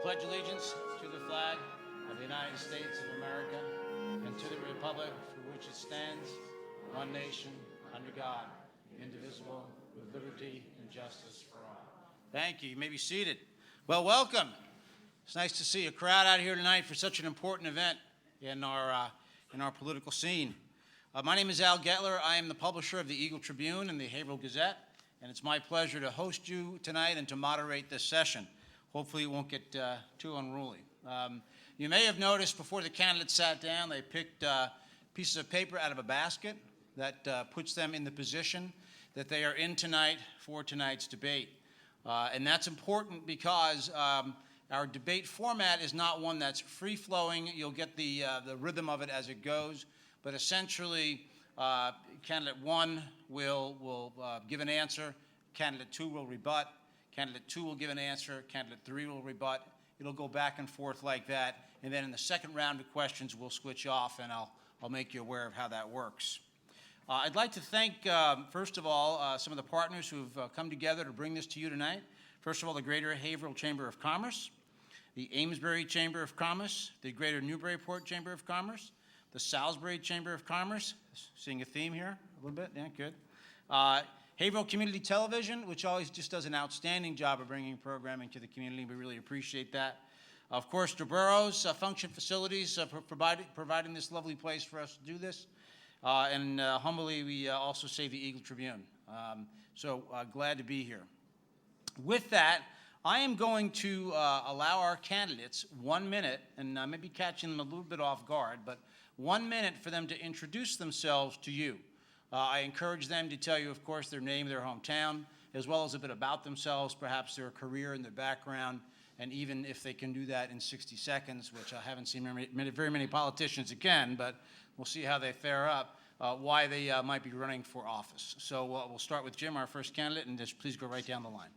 pledge allegiance to the flag of the United States of America and to the republic for which it stands, one nation, under God, indivisible, with liberty and justice for all. Thank you. You may be seated. Well, welcome. It's nice to see a crowd out here tonight for such an important event in our political scene. My name is Al Gettler. I am the publisher of the Eagle Tribune and the Haverhill Gazette, and it's my pleasure to host you tonight and to moderate this session. Hopefully it won't get too unruly. You may have noticed before the candidates sat down, they picked pieces of paper out of a basket that puts them in the position that they are in tonight for tonight's debate. And that's important because our debate format is not one that's free-flowing. You'll get the rhythm of it as it goes. But essentially, candidate one will give an answer. Candidate two will rebut. Candidate two will give an answer. Candidate three will rebut. It'll go back and forth like that. And then in the second round of questions, we'll switch off, and I'll make you aware of how that works. I'd like to thank, first of all, some of the partners who've come together to bring this to you tonight. First of all, the Greater Haverhill Chamber of Commerce, the Amesbury Chamber of Commerce, the Greater Newburyport Chamber of Commerce, the Salisbury Chamber of Commerce, seeing a theme here a little bit, yeah, good. Haverhill Community Television, which always just does an outstanding job of bringing programming to the community. We really appreciate that. Of course, DeBurro's Function Facilities providing this lovely place for us to do this. And humbly, we also say the Eagle Tribune. So glad to be here. With that, I am going to allow our candidates 1 minute, and I may be catching them a little bit off guard, but 1 minute for them to introduce themselves to you. I encourage them to tell you, of course, their name, their hometown, as well as a bit about themselves, perhaps their career and their background, and even if they can do that in 60 seconds, which I haven't seen very many politicians that can, but we'll see how they fare up, why they might be running for office. So we'll start with Jim, our first candidate, and just please go right down the line.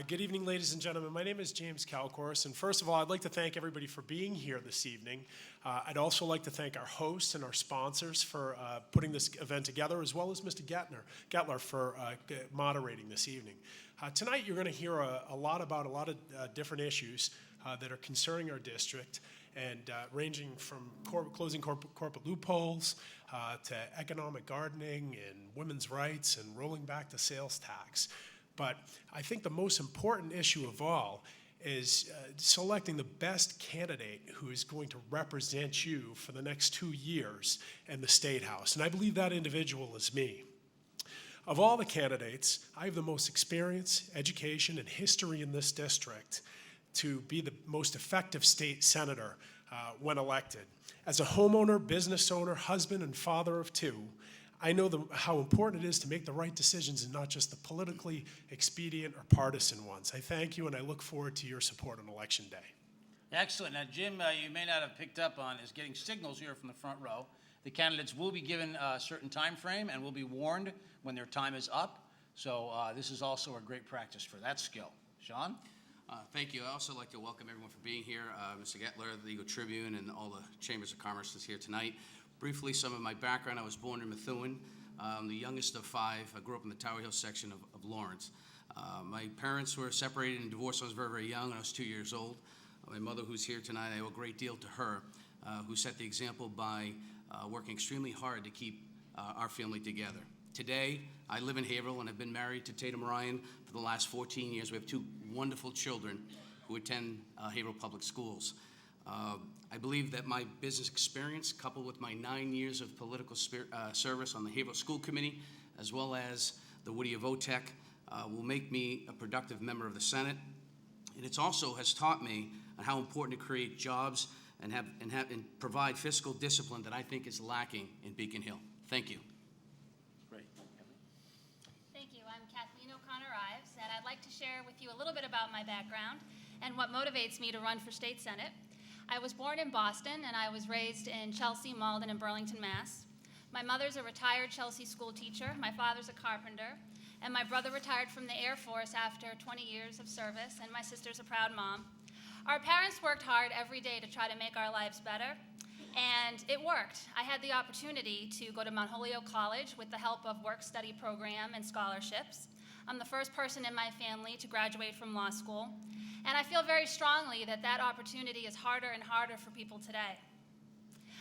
Good evening, ladies and gentlemen. My name is James Calcourse, and first of all, I'd like to thank everybody for being here this evening. I'd also like to thank our hosts and our sponsors for putting this event together, as well as Mr. Gettler for moderating this evening. Tonight, you're going to hear a lot about a lot of different issues that are concerning our district, and ranging from closing corporate loopholes to economic gardening and women's rights and rolling back the sales tax. But I think the most important issue of all is selecting the best candidate who is going to represent you for the next 2 years in the State House. And I believe that individual is me. Of all the candidates, I have the most experience, education, and history in this district to be the most effective state senator when elected. As a homeowner, business owner, husband, and father of two, I know how important it is to make the right decisions and not just the politically expedient or partisan ones. I thank you, and I look forward to your support on Election Day. Excellent. Now, Jim, you may not have picked up on is getting signals here from the front row. The candidates will be given a certain time frame and will be warned when their time is up. So this is also a great practice for that skill. Sean? Thank you. I also like to welcome everyone for being here. Mr. Gettler, the Eagle Tribune, and all the Chambers of Commerce is here tonight. Briefly, some of my background. I was born in Methuen, the youngest of five. I grew up in the Tower Hill section of Lawrence. My parents were separated and divorced when I was very, very young, when I was 2 years old. My mother, who's here tonight, I owe a great deal to her, who set the example by working extremely hard to keep our family together. Today, I live in Haverhill and have been married to Tatum Ryan for the last 14 years. We have two wonderful children who attend Haverhill Public Schools. I believe that my business experience, coupled with my 9 years of political service on the Haverhill School Committee, as well as the Whittier VOTEC, will make me a productive member of the Senate. And it also has taught me how important to create jobs and provide fiscal discipline that I think is lacking in Beacon Hill. Thank you. Great. Thank you. I'm Kathleen O'Connor-Ives, and I'd like to share with you a little bit about my background and what motivates me to run for state senate. I was born in Boston, and I was raised in Chelsea, Malden, and Burlington, Mass. My mother's a retired Chelsea school teacher, my father's a carpenter, and my brother retired from the Air Force after 20 years of service, and my sister's a proud mom. Our parents worked hard every day to try to make our lives better, and it worked. I had the opportunity to go to Mount Holyoke College with the help of work-study program and scholarships. I'm the first person in my family to graduate from law school, and I feel very strongly that that opportunity is harder and harder for people today.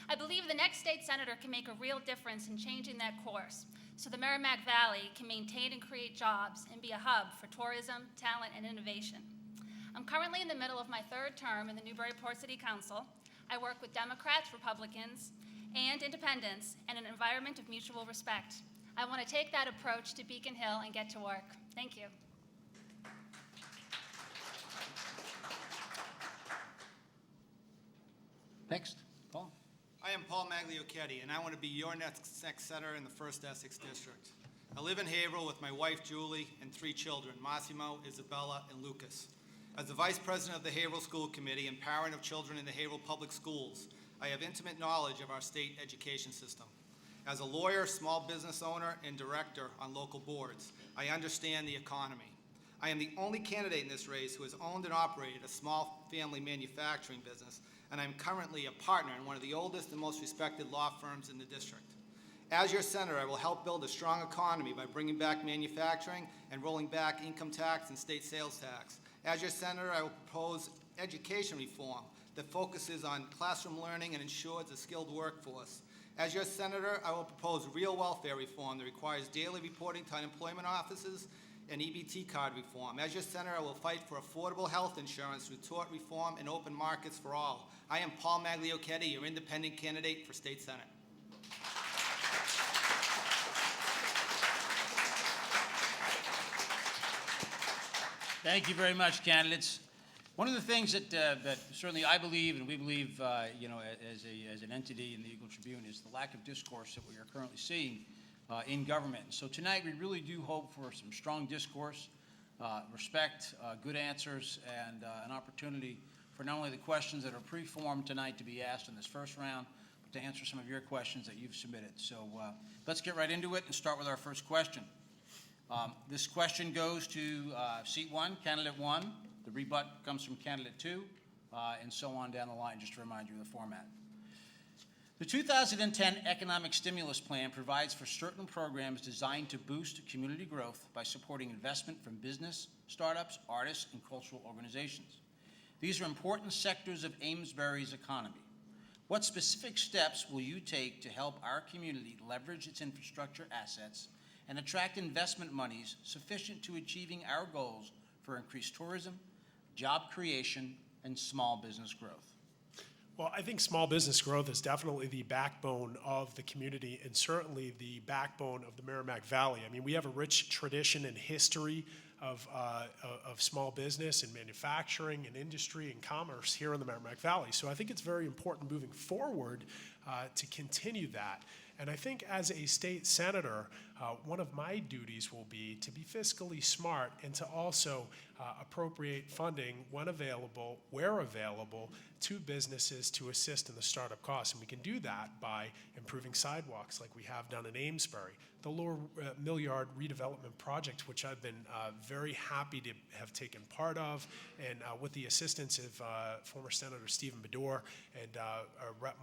I believe the next state senator can make a real difference in changing that course so the Merrimack Valley can maintain and create jobs and be a hub for tourism, talent, and innovation. I'm currently in the middle of my third term in the Newburyport City Council. I work with Democrats, Republicans, and independents in an environment of mutual respect. I want to take that approach to Beacon Hill and get to work. Thank you. Next, Paul. I am Paul Magliochetti, and I want to be your next senator in the 1st Essex District. I live in Haverhill with my wife, Julie, and 3 children, Massimo, Isabella, and Lucas. As the Vice President of the Haverhill School Committee and parent of children in the Haverhill Public Schools, I have intimate knowledge of our state education system. As a lawyer, small business owner, and director on local boards, I understand the economy. I am the only candidate in this race who has owned and operated a small family manufacturing business, and I'm currently a partner in one of the oldest and most respected law firms in the district. As your senator, I will help build a strong economy by bringing back manufacturing and rolling back income tax and state sales tax. As your senator, I will propose education reform that focuses on classroom learning and ensures a skilled workforce. As your senator, I will propose real welfare reform that requires daily reporting to unemployment offices and EBT card reform. As your senator, I will fight for affordable health insurance through tort reform and open markets for all. I am Paul Magliochetti, your independent candidate for State Senate. Thank you very much, candidates. One of the things that certainly I believe and we believe, as an entity in the Eagle Tribune is the lack of discourse that we are currently seeing in government. So tonight we really do hope for some strong discourse, respect, good answers, and an opportunity for not only the questions that are pre-formed tonight to be asked in this first round, but to answer some of your questions that you've submitted. So let's get right into it and start with our first question. This question goes to seat 1, candidate 1. The rebut comes from candidate 2, and so on down the line, just to remind you of the format. The 2010 Economic Stimulus Plan provides for certain programs designed to boost community growth by supporting investment from business, startups, artists, and cultural organizations. These are important sectors of Amesbury's economy. What specific steps will you take to help our community leverage its infrastructure assets and attract investment monies sufficient to achieving our goals for increased tourism, job creation, and small business growth? Well, I think small business growth is definitely the backbone of the community and certainly the backbone of the Merrimack Valley. I mean, we have a rich tradition and history of small business and manufacturing and industry and commerce here in the Merrimack Valley. So I think it's very important moving forward to continue that. And I think as a state senator, one of my duties will be to be fiscally smart and to also appropriate funding when available, where available, to businesses to assist in the startup costs. And we can do that by improving sidewalks like we have done in Amesbury. The Lower Mill Yard redevelopment project, which I've been very happy to have taken part of, and with the assistance of former Senator Stephen Bedore and Rep.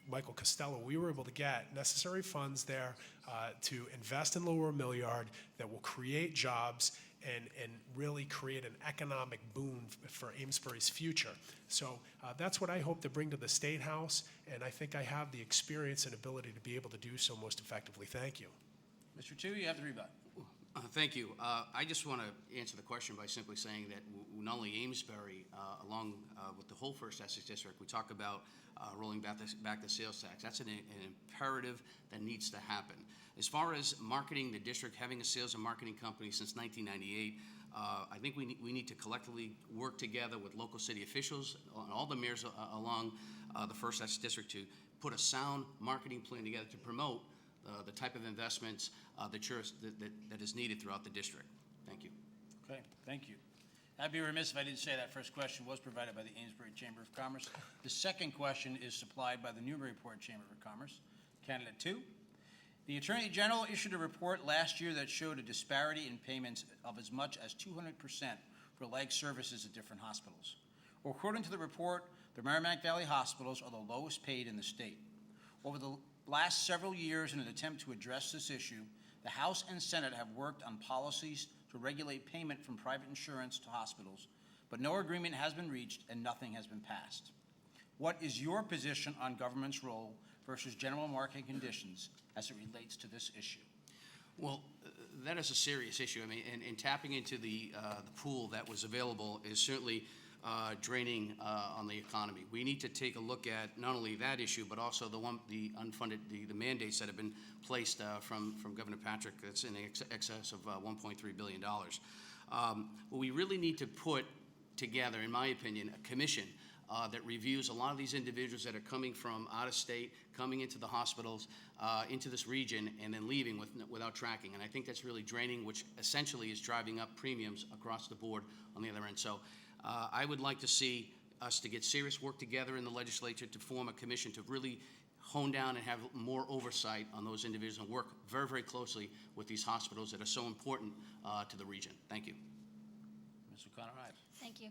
Michael Costello, we were able to get necessary funds there to invest in Lower Mill Yard that will create jobs and really create an economic boom for Amesbury's future. So that's what I hope to bring to the State House, and I think I have the experience and ability to be able to do so most effectively. Thank you. Mr. Chu, you have the rebut. Thank you. I just want to answer the question by simply saying that not only Amesbury, along with the whole 1st Essex District, we talk about rolling back the sales tax. That's an imperative that needs to happen. As far as marketing the district, having a sales and marketing company since 1998, I think we need to collectively work together with local city officials and all the mayors along the 1st Essex District to put a sound marketing plan together to promote the type of investments that is needed throughout the district. Thank you. Okay, thank you. I'd be remiss if I didn't say that first question was provided by the Amesbury Chamber of Commerce. The second question is supplied by the Newburyport Chamber of Commerce. Candidate 2. The Attorney General issued a report last year that showed a disparity in payments of as much as 200% for leg services at different hospitals. Well, according to the report, the Merrimack Valley hospitals are the lowest paid in the state. Over the last several years, in an attempt to address this issue, the House and Senate have worked on policies to to regulate payment from private insurance to hospitals, but no agreement has been reached and nothing has been passed. What is your position on government's role versus general market conditions as it relates to this issue? Well, that is a serious issue. I mean, and tapping into the pool that was available is certainly draining on the economy. We need to take a look at not only that issue, but also the unfunded, the mandates that have been placed from Governor Patrick that's in excess of $1.3 billion. What we really need to put together, in my opinion, a commission that reviews a lot of these individuals that are coming from out of state, coming into the hospitals, into this region, and then leaving without tracking. And I think that's really draining, which essentially is driving up premiums across the board on the other end. So I would like to see us to get serious work together in the legislature to form a commission to really hone down and have more oversight on those individuals and work very, very closely with these hospitals that are so important to the region. Thank you. Ms. O'Connor-Ives. Thank you.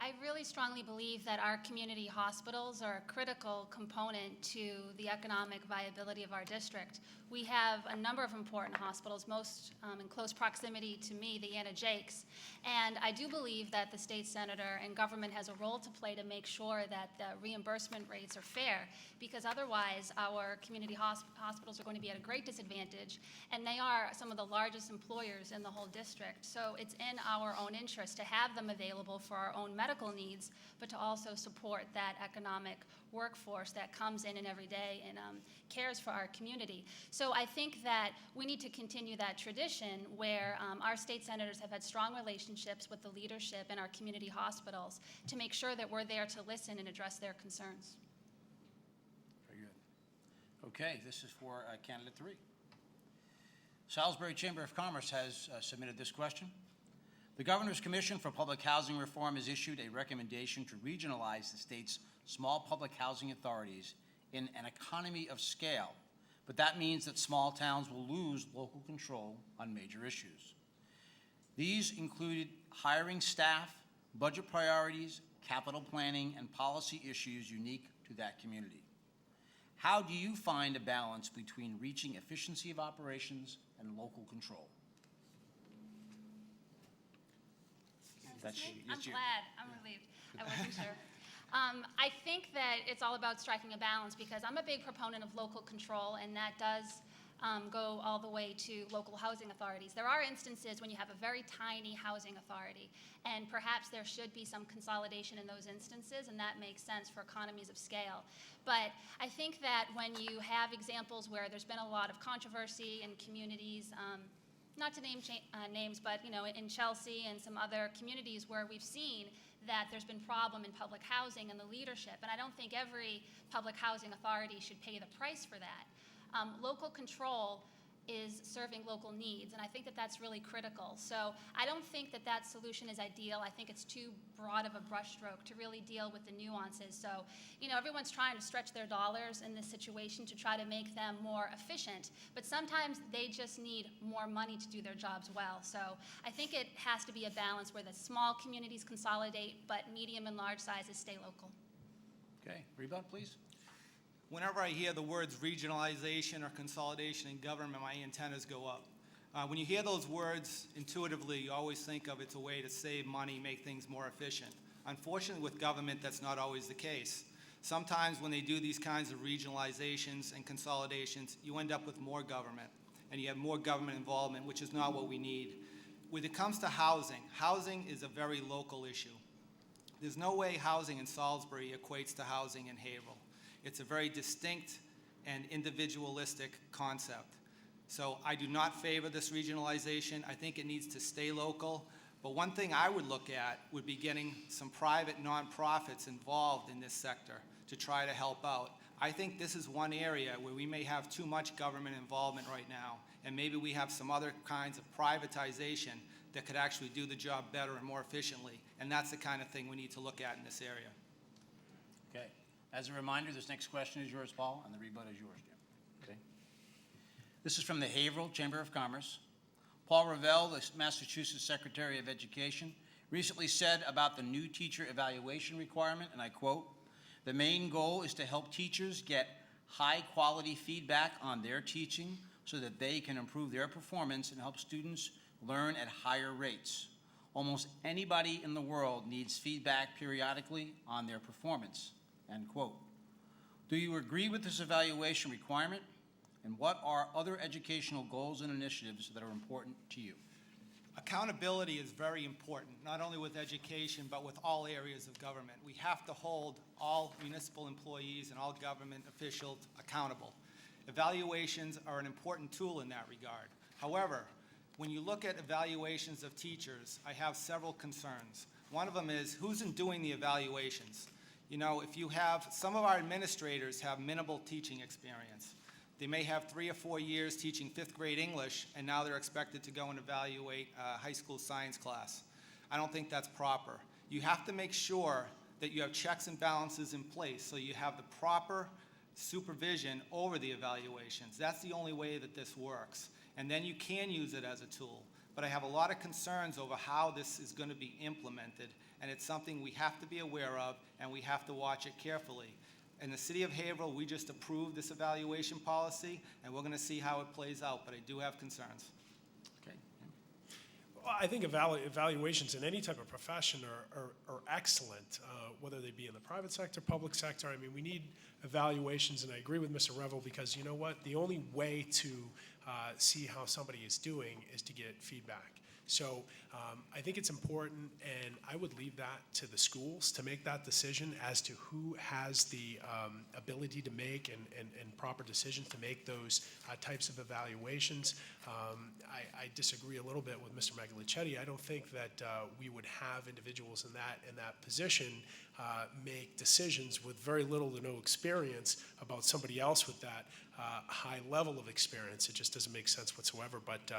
I really strongly believe that our community hospitals are a critical component to the economic viability of our district. We have a number of important hospitals, most in close proximity to me, the Anna Jakes, and I do believe that the state senator and government has a role to play to make sure that the reimbursement rates are fair, because otherwise our community hospitals are going to be at a great disadvantage, and they are some of the largest employers in the whole district. So it's in our own interest to have them available for our own medical needs, but to also support that economic workforce that comes in and every day and cares for our community. So I think that we need to continue that tradition where our state senators have had strong relationships with the leadership in our community hospitals to make sure that we're there to listen and address their concerns. Very good. Okay, this is for candidate 3. Salisbury Chamber of Commerce has submitted this question. The Governor's Commission for Public Housing Reform has issued a recommendation to regionalize the state's small public housing authorities in an economy of scale, but that means that small towns will lose local control on major issues. These included hiring staff, budget priorities, capital planning, and policy issues unique to that community. How do you find a balance between reaching efficiency of operations and local control? I'm glad. I'm relieved. I wasn't sure. I think that it's all about striking a balance because I'm a big proponent of local control, and that does go all the way to local housing authorities. There are instances when you have a very tiny housing authority, and perhaps there should be some consolidation in those instances, and that makes sense for economies of scale. But I think that when you have examples where there's been a lot of controversy in communities, not to name names, but in Chelsea and some other communities where we've seen that there's been problem in public housing and the leadership, and I don't think every public housing authority should pay the price for that. Local control is serving local needs, and I think that that's really critical. So I don't think that that solution is ideal. I think it's too broad of a brushstroke to really deal with the nuances. So, everyone's trying to stretch their dollars in this situation to try to make them more efficient, but sometimes they just need more money to do their jobs well. So I think it has to be a balance where the small communities consolidate, but medium and large sizes stay local. Okay, rebut, please. Whenever I hear the words regionalization or consolidation in government, my antennas go up. When you hear those words intuitively, you always think of it's a way to save money, make things more efficient. Unfortunately, with government, that's not always the case. Sometimes when they do these kinds of regionalizations and consolidations, you end up with more government, and you have more government involvement, which is not what we need. When it comes to housing, housing is a very local issue. There's no way housing in Salisbury equates to housing in Haverhill. It's a very distinct and individualistic concept. So I do not favor this regionalization. I think it needs to stay local. But one thing I would look at would be getting some private nonprofits involved in this sector to try to help out. I think this is one area where we may have too much government involvement right now, and maybe we have some other kinds of privatization that could actually do the job better and more efficiently. And that's the kind of thing we need to look at in this area. Okay. As a reminder, this next question is yours, Paul, and the rebut is yours, Jim. Okay. This is from the Haverhill Chamber of Commerce. Paul Revelle, the Massachusetts Secretary of Education, recently said about the new teacher evaluation requirement, and I quote, "The main goal is to help teachers get high-quality feedback on their teaching so that they can improve their performance and help students learn at higher rates. Almost anybody in the world needs feedback periodically on their performance, end quote. Do you agree with this evaluation requirement? And what are other educational goals and initiatives that are important to you? Accountability is very important, not only with education, but with all areas of government. We have to hold all municipal employees and all government officials accountable. Evaluations are an important tool in that regard. However, when you look at evaluations of teachers, I have several concerns. One of them is who's doing the evaluations? You know, if you have, some of our administrators have minimal teaching experience. They may have 3 or 4 years teaching 5th grade English, and now they're expected to go and evaluate a high school science class. I don't think that's proper. You have to make sure that you have checks and balances in place so you have the proper supervision over the evaluations. That's the only way that this works. And then you can use it as a tool. But I have a lot of concerns over how this is going to be implemented, and it's something we have to be aware of, and we have to watch it carefully. In the city of Haverhill, we just approved this evaluation policy, and we're going to see how it plays out, but I do have concerns. Okay. Well, I think evaluations in any type of profession are excellent, whether they be in the private sector, public sector. I mean, we need evaluations, and I agree with Mr. Revel because you know what? The only way to see how somebody is doing is to get feedback. So I think it's important, and I would leave that to the schools to make that decision as to who has the ability to make and proper decisions to make those types of evaluations. I disagree a little bit with Mr. Maglicetti. I don't think that we would have individuals in that position make decisions with very little to no experience about somebody else with that high level of experience. It just doesn't make sense whatsoever. But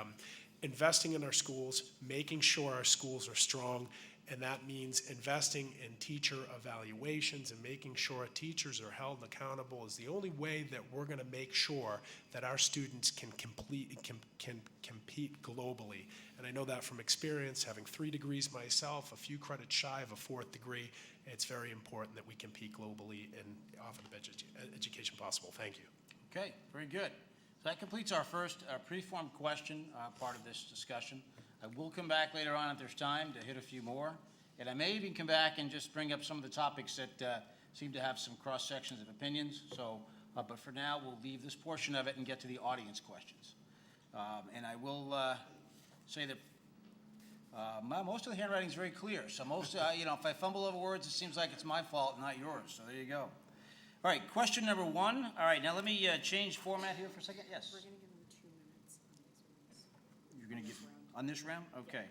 investing in our schools, making sure our schools are strong, and that means investing in teacher evaluations and making sure teachers are held accountable is the only way that we're going to make sure that our students can compete globally. And I know that from experience, having 3 degrees myself, a few credits shy of a 4th degree, it's very important that we compete globally and offer the best education possible. Thank you. Okay, very good. So that completes our first pre-formed question part of this discussion. I will come back later on if there's time to hit a few more. And I may even come back and just bring up some of the topics that seem to have some cross-sections of opinions. So, but for now, we'll leave this portion of it and get to the audience questions. And I will say that most of the handwriting is very clear. So most, you know, if I fumble over words, it seems like it's my fault, not yours. So there you go. All right, question number 1. All right, now let me change format here for a second. Yes. We're going to give them 2 minutes on these ones. You're going to give on this round? Okay.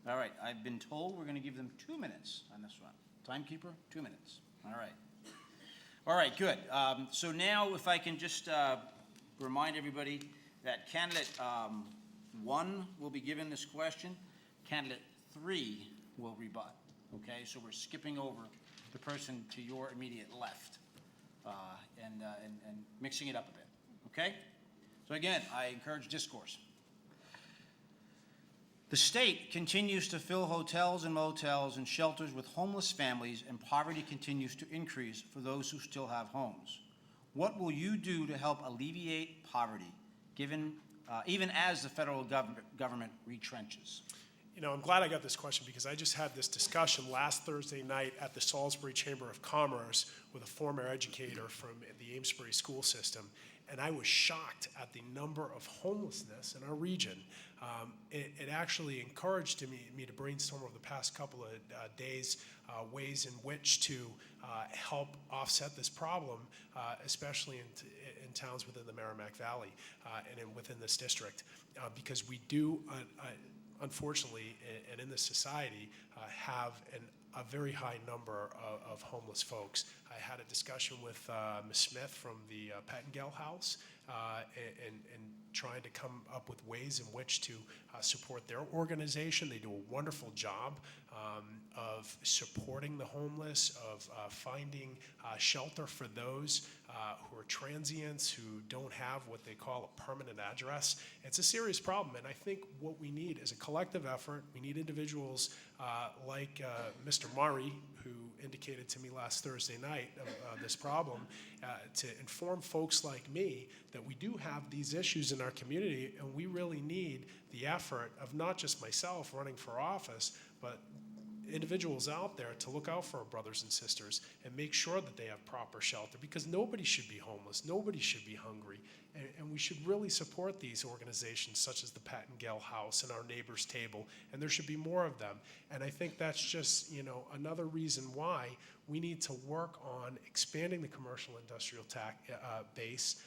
All right, I've been told we're going to give them 2 minutes on this one. Timekeeper, 2 minutes. All right. All right, good. So now if I can just remind everybody that candidate 1 will be given this question. Candidate 3 will rebut. Okay, so we're skipping over the person to your immediate left. And mixing it up a bit, okay? So again, I encourage discourse. The state continues to fill hotels and motels and shelters with homeless families, and poverty continues to increase for those who still have homes. What will you do to help alleviate poverty, even as the federal government retrenches? You know, I'm glad I got this question because I just had this discussion last Thursday night at the Salisbury Chamber of Commerce with a former educator from the Amesbury school system, and I was shocked at the number of homelessness in our region. It actually encouraged me to brainstorm over the past couple of days ways in which to help offset this problem, especially in towns within the Merrimack Valley and within this district, because we do unfortunately, and in this society, have a very high number of homeless folks. I had a discussion with Ms. Smith from the Pettingale House and trying to come up with ways in which to support their organization. They do a wonderful job of supporting the homeless, of finding shelter for those who are transients, who don't have what they call a permanent address. It's a serious problem, and I think what we need is a collective effort. We need individuals like Mr. Murray, who indicated to me last Thursday night of this problem, to inform folks like me that we do have these issues in our community, and we really need the effort of not just myself running for office, but individuals out there to look out for our brothers and sisters and make sure that they have proper shelter, because nobody should be homeless, nobody should be hungry, and we should really support these organizations such as the Pat and Gail House and our Neighbors Table, and there should be more of them. And I think that's just, another reason why we need to work on expanding the commercial industrial base,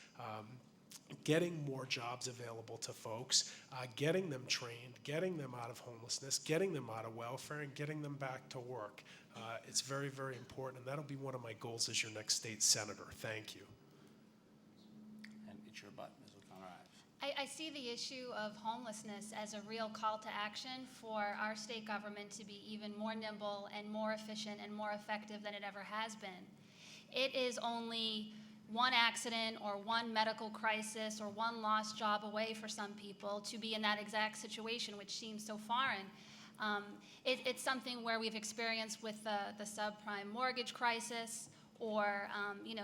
getting more jobs available to folks, getting them trained, getting them out of homelessness, getting them out of welfare, and getting them back to work. It's very, very important, and that'll be one of my goals as your next state senator. Thank you. And it's your button, Ms. O'Connor Ives. I see the issue of homelessness as a real call to action for our state government to be even more nimble and more efficient and more effective than it ever has been. It is only one accident or one medical crisis or one lost job away for some people to be in that exact situation, which seems so foreign. It's something where we've experienced with the subprime mortgage crisis, or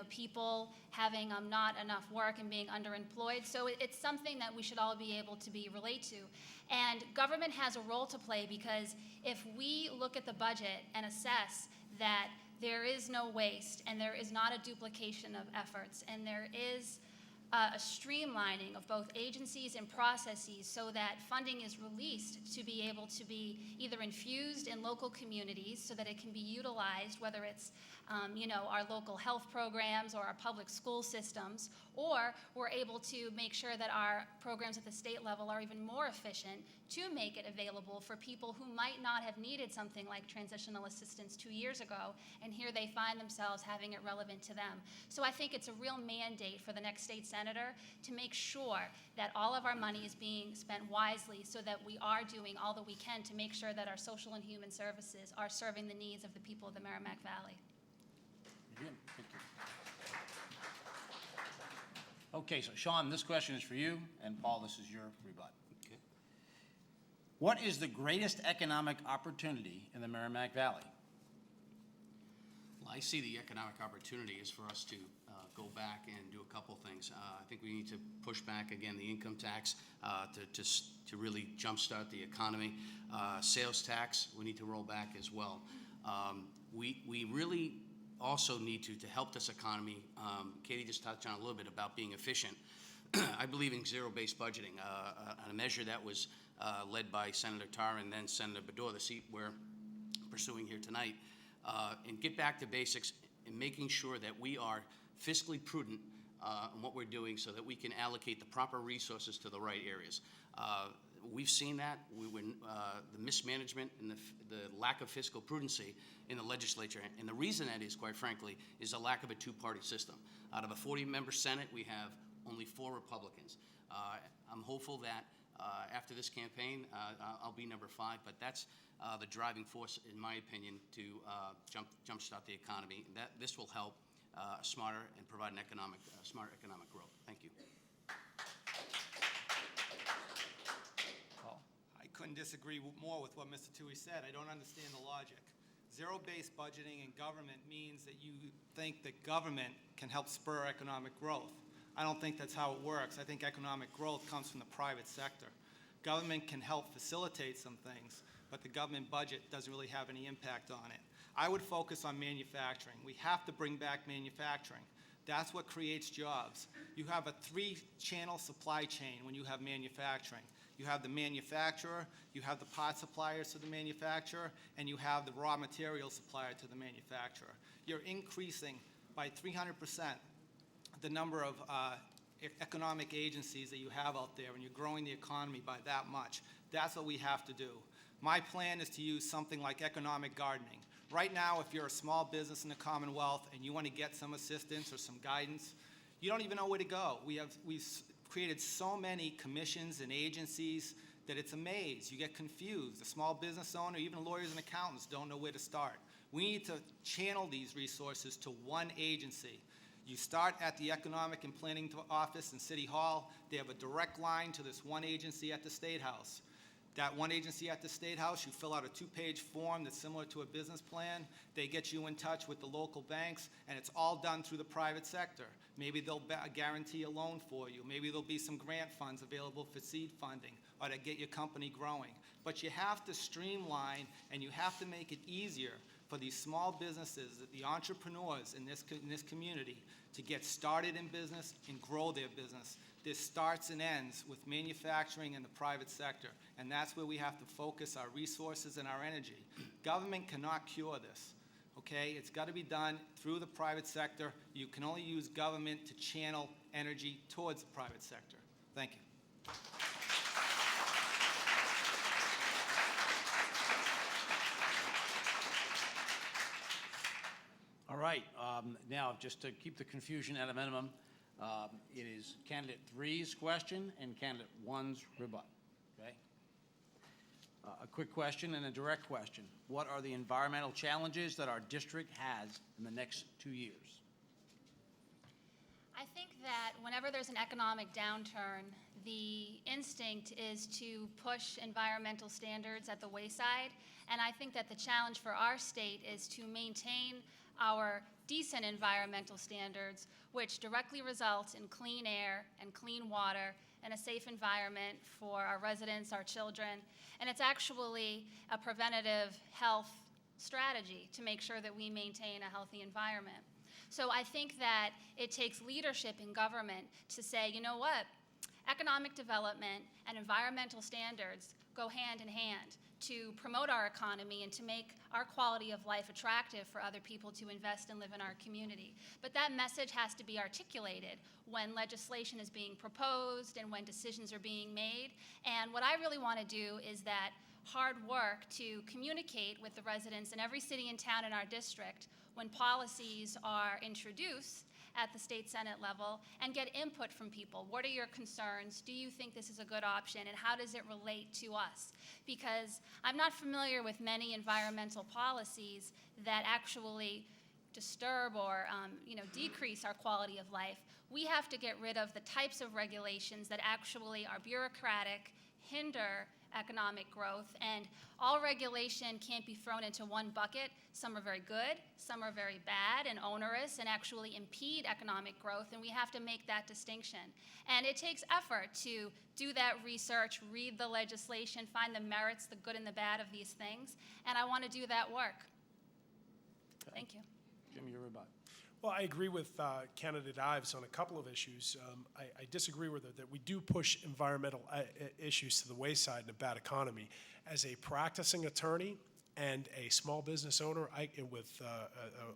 people having not enough work and being underemployed. So it's something that we should all be able to relate to. And government has a role to play, because if we look at the budget and assess that there is no waste and there is not a duplication of efforts, and there is a streamlining of both agencies and processes so that funding is released to be able to be either infused in local communities so that it can be utilized, whether it's our local health programs or our public school systems, or we're able to make sure that our programs at the state level are even more efficient to make it available for people who might not have needed something like transitional assistance 2 years ago, and here they find themselves having it relevant to them. So I think it's a real mandate for the next state senator to make sure that all of our money is being spent wisely, so that we are doing all that we can to make sure that our social and human services are serving the needs of the people of the Merrimack Valley. Thank you. Okay, so Sean, this question is for you, and Paul, this is your rebut. Okay. What is the greatest economic opportunity in the Merrimack Valley? Well, I see the economic opportunity is for us to go back and do a couple things. I think we need to push back again the income tax to really jumpstart the economy. Sales tax, we need to roll back as well. We really also need to help this economy. Katie just touched on a little bit about being efficient. I believe in zero-based budgeting, a measure that was led by Senator Tarr and then Senator Bador, the seat we're pursuing here tonight, and get back to basics in making sure that we are fiscally prudent in what we're doing so that we can allocate the proper resources to the right areas. We've seen that. The mismanagement and the lack of fiscal prudency in the legislature. And the reason that is, quite frankly, is a lack of a two-party system. Out of a 40-member Senate, we have only 4 Republicans. I'm hopeful that after this campaign, I'll be number 5, but that's the driving force, in my opinion, to jumpstart the economy. This will help smarter and provide an smart economic growth. Thank you. I couldn't disagree more with what Mr. Toohey said. I don't understand the logic. Zero-based budgeting in government means that you think that government can help spur economic growth. I don't think that's how it works. I think economic growth comes from the private sector. Government can help facilitate some things, but the government budget doesn't really have any impact on it. I would focus on manufacturing. We have to bring back manufacturing. That's what creates jobs. You have a 3-channel supply chain when you have manufacturing. You have the manufacturer, you have the part suppliers to the manufacturer, and you have the raw material supplier to the manufacturer. You're increasing by 300% the number of economic agencies that you have out there, and you're growing the economy by that much. That's what we have to do. My plan is to use something like economic gardening. Right now, if you're a small business in the Commonwealth and you want to get some assistance or some guidance, you don't even know where to go. We've created so many commissions and agencies that it's a maze. You get confused. The small business owner, even lawyers and accountants, don't know where to start. We need to channel these resources to one agency. You start at the Economic and Planning Office in City Hall. They have a direct line to this one agency at the State House. That one agency at the State House, you fill out a 2-page form that's similar to a business plan. They get you in touch with the local banks, and it's all done through the private sector. Maybe they'll guarantee a loan for you. Maybe there'll be some grant funds available for seed funding or to get your company growing. But you have to streamline, and you have to make it easier for these small businesses, the entrepreneurs in this community, to get started in business and grow their business. This starts and ends with manufacturing and the private sector, and that's where we have to focus our resources and our energy. Government cannot cure this, okay? It's got to be done through the private sector. You can only use government to channel energy towards the private sector. Thank you. All right, now, just to keep the confusion at a minimum, it is candidate 3's question and candidate 1's rebut, okay? A quick question and a direct question. What are the environmental challenges that our district has in the next 2 years? I think that whenever there's an economic downturn, the instinct is to push environmental standards at the wayside. And I think that the challenge for our state is to maintain our decent environmental standards, which directly results in clean air and clean water and a safe environment for our residents, our children. And it's actually a preventative health strategy to make sure that we maintain a healthy environment. So I think that it takes leadership in government to say, you know what, economic development and environmental standards go hand in hand to promote our economy and to make our quality of life attractive for other people to invest and live in our community. But that message has to be articulated when legislation is being proposed and when decisions are being made. And what I really want to do is that hard work to communicate with the residents in every city and town in our district when policies are introduced at the state senate level and get input from people. What are your concerns? Do you think this is a good option? And how does it relate to us? Because I'm not familiar with many environmental policies that actually disturb or decrease our quality of life. We have to get rid of the types of regulations that actually are bureaucratic, hinder economic growth, and all regulation can't be thrown into one bucket. Some are very good, some are very bad and onerous and actually impede economic growth, and we have to make that distinction. And it takes effort to do that research, read the legislation, find the merits, the good and the bad of these things, and I want to do that work. Thank you. Jim, your rebut. Well, I agree with candidate Ives on a couple of issues. I disagree with her that we do push environmental issues to the wayside in a bad economy. As a practicing attorney and a small business owner with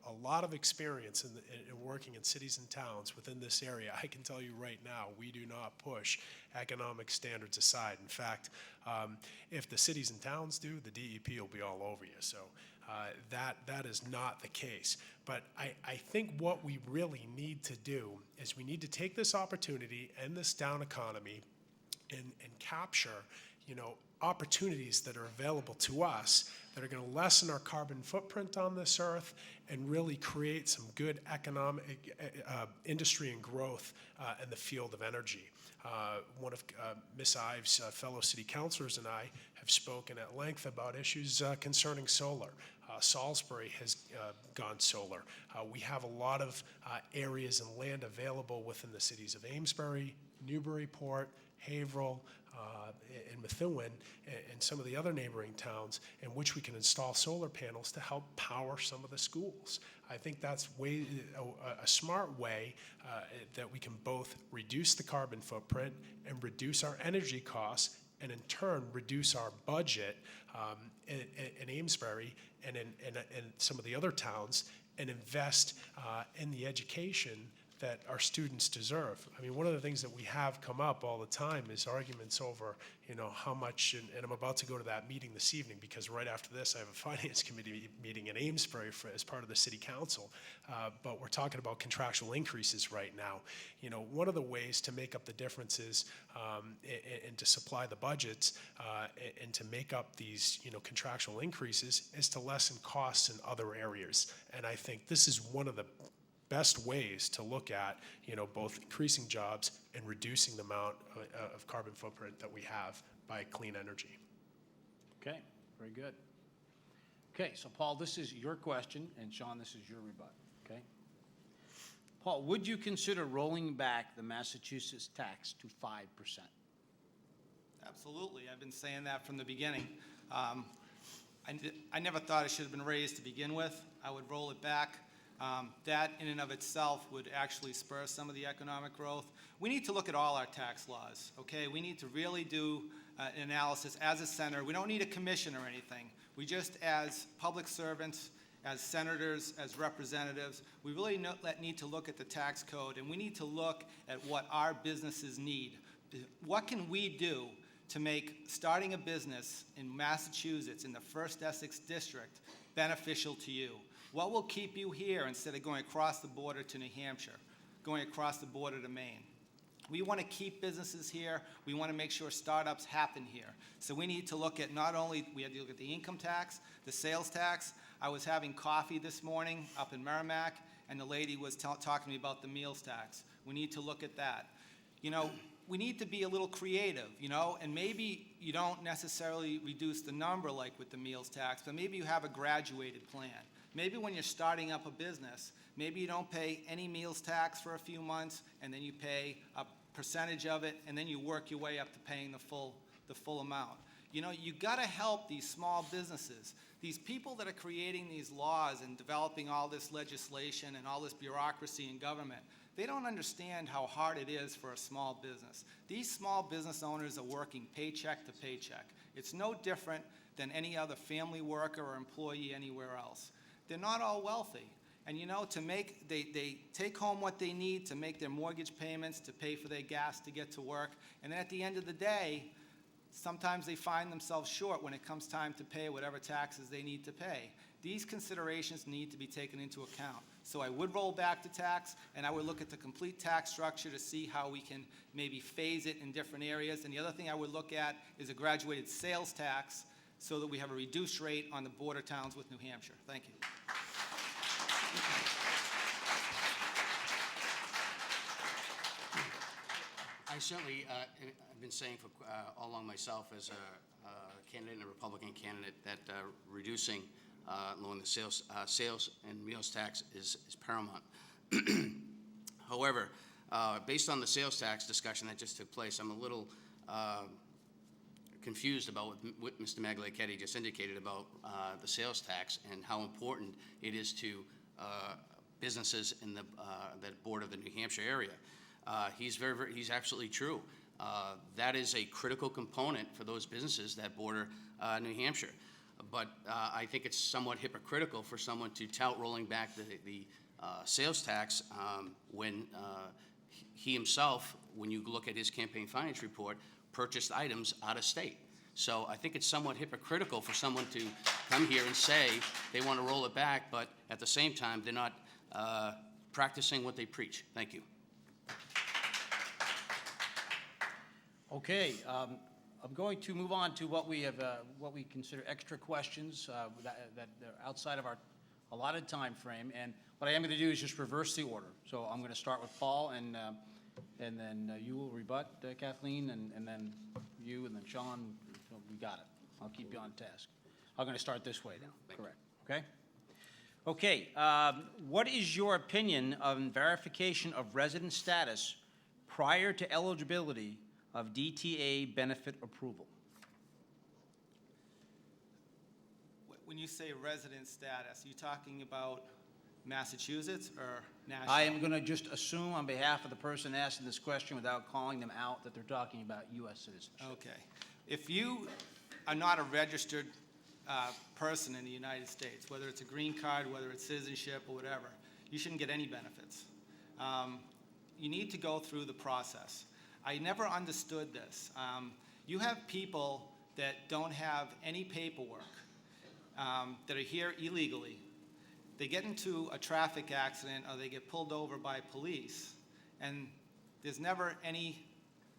a lot of experience in working in cities and towns within this area, I can tell you right now, we do not push economic standards aside. In fact, if the cities and towns do, the DEP will be all over you. So that is not the case. But I think what we really need to do is we need to take this opportunity and this down economy and capture, opportunities that are available to us that are going to lessen our carbon footprint on this earth and really create some good economic industry and growth in the field of energy. One of Ms. Ives' fellow city councilors and I have spoken at length about issues concerning solar. Salisbury has gone solar. We have a lot of areas and land available within the cities of Amesbury, Newburyport, Haverhill, and Methuen, and some of the other neighboring towns in which we can install solar panels to help power some of the schools. I think that's a smart way that we can both reduce the carbon footprint and reduce our energy costs, and in turn reduce our budget in Amesbury and in some of the other towns, and invest in the education that our students deserve. I mean, one of the things that we have come up all the time is arguments over, how much, and I'm about to go to that meeting this evening because right after this I have a finance committee meeting in Amesbury as part of the city council, but we're talking about contractual increases right now. One of the ways to make up the differences and to supply the budgets and to make up these, contractual increases is to lessen costs in other areas. And I think this is one of the best ways to look at, both increasing jobs and reducing the amount of carbon footprint that we have by clean energy. Okay, very good. Okay, so Paul, this is your question, and Sean, this is your rebut, okay? Paul, would you consider rolling back the Massachusetts tax to 5%? Absolutely. I've been saying that from the beginning. I never thought it should have been raised to begin with. I would roll it back. That in and of itself would actually spur some of the economic growth. We need to look at all our tax laws, okay? We need to really do an analysis as a senator. We don't need a commission or anything. We just, as public servants, as senators, as representatives, we really need to look at the tax code, and we need to look at what our businesses need. What can we do to make starting a business in Massachusetts, in the 1st Essex District, beneficial to you? What will keep you here instead of going across the border to New Hampshire, going across the border to Maine? We want to keep businesses here. We want to make sure startups happen here. So we need to look at we have to look at the income tax, the sales tax. I was having coffee this morning up in Merrimack, and the lady was talking to me about the meals tax. We need to look at that. You know, we need to be a little creative, you know, and maybe you don't necessarily reduce the number like with the meals tax, but maybe you have a graduated plan. Maybe when you're starting up a business, maybe you don't pay any meals tax for a few months, and then you pay a percentage of it, and then you work your way up to paying the full amount. You know, you got to help these small businesses. These people that are creating these laws and developing all this legislation and all this bureaucracy in government, they don't understand how hard it is for a small business. These small business owners are working paycheck to paycheck. It's no different than any other family worker or employee anywhere else. They're not all wealthy. And you know, they take home what they need to make their mortgage payments, to pay for their gas to get to work. And then at the end of the day, sometimes they find themselves short when it comes time to pay whatever taxes they need to pay. These considerations need to be taken into account. So I would roll back the tax, and I would look at the complete tax structure to see how we can maybe phase it in different areas. And the other thing I would look at is a graduated sales tax so that we have a reduced rate on the border towns with New Hampshire. Thank you. I certainly, I've been saying for all along myself as a candidate and a Republican candidate that reducing, lowering the sales and meals tax is paramount. However, based on the sales tax discussion that just took place, I'm a little confused about what Mr. Magliocchetti just indicated about the sales tax and how important it is to businesses in that border of the New Hampshire area. He's absolutely true. That is a critical component for those businesses that border New Hampshire. But I think it's somewhat hypocritical for someone to tout rolling back the sales tax when he himself, when you look at his campaign finance report, purchased items out of state. So I think it's somewhat hypocritical for someone to come here and say they want to roll it back, but at the same time, they're not practicing what they preach. Thank you. Okay, I'm going to move on to what we consider extra questions that are outside of our allotted time frame. And what I am going to do is just reverse the order. So I'm going to start with Paul, and then you will rebut, Kathleen, and then you, and then Sean. We got it. I'll keep you on task. I'm going to start this way now. Correct. Okay? Okay. What is your opinion on verification of resident status prior to eligibility of DTA benefit approval? When you say resident status, are you talking about Massachusetts or national? I am going to just assume on behalf of the person asking this question without calling them out that they're talking about U.S. citizenship. Okay. If you are not a registered person in the United States, whether it's a green card, whether it's citizenship or whatever, you shouldn't get any benefits. You need to go through the process. I never understood this. You have people that don't have any paperwork, that are here illegally. They get into a traffic accident or they get pulled over by police, and there's never